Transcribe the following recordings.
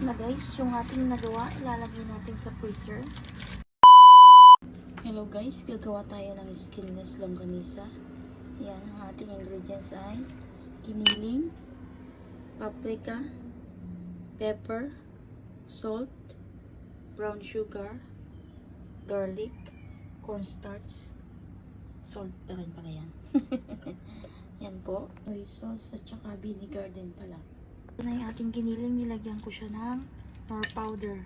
Na guys, yung ating nagawa, ilalagay natin sa freezer. Hello guys, gagawa tayo ng skinless longganisa. Yan, ang ating ingredients ay giniling, paprika, pepper, salt, brown sugar, garlic, cornstarch, salt pa rin pala yan. Yan po, soy sauce at saka vinegar din pala. Ito na yung ating giniling, nilagyan ko siya ng nor powder.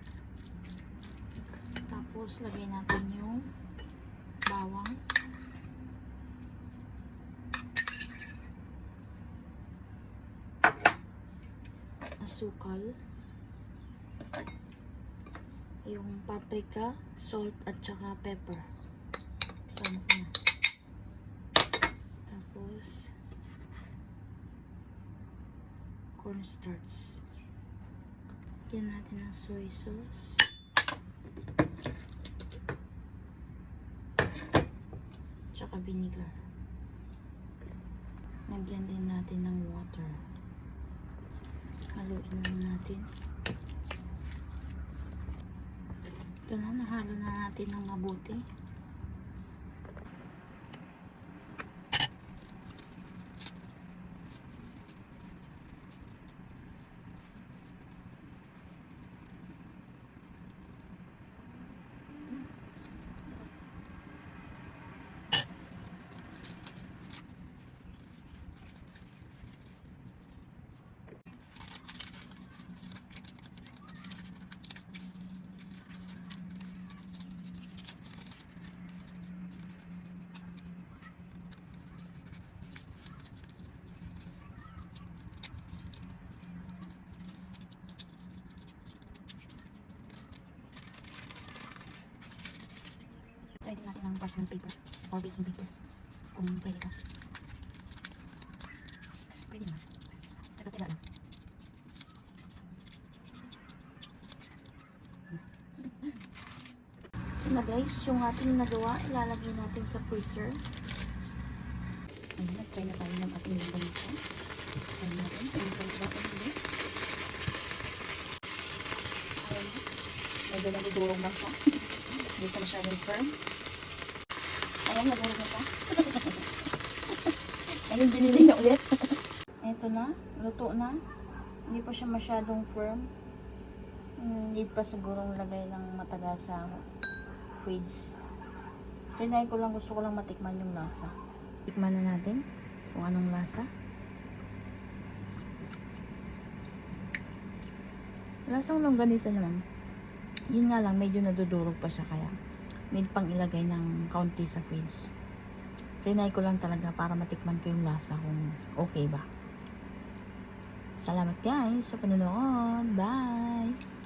Tapos lagay natin yung bawang, asukal, yung paprika, salt at saka pepper. Sama ko na. Tapos cornstarch. Lagyan natin ng soy sauce. Tsaka vinegar. Lagyan din natin ng water. Haluin lang natin. Ito na, nahalo na natin ng mabuti. Try din natin ng parchment paper or baking paper kung pwede ka. Pwede naman. Taga-taga lang. Na guys, yung ating nagawa, ilalagay natin sa freezer. Ayun, try na tayo ng ating longganisa. Try natin kung saan ba ito ulit. Ayun, medyo nagudurong na siya. Hindi siya masyadong firm. Ayan, nagurog na siya. Ayun, binili na ulit. Ito na, luto na. Hindi pa siya masyadong firm. Need pa sigurong lagay ng matagal sa fridge. Trinay ko lang, gusto ko lang matikman yung lasa. Tikman na natin kung anong lasa. Lasang longganisa naman. Yun nga lang, medyo nadudurog pa siya, kaya need pang ilagay ng kaunti sa fridge. Trinay ko lang talaga para matikman ko yung lasa kung okay ba. Salamat guys sa panonood. Bye!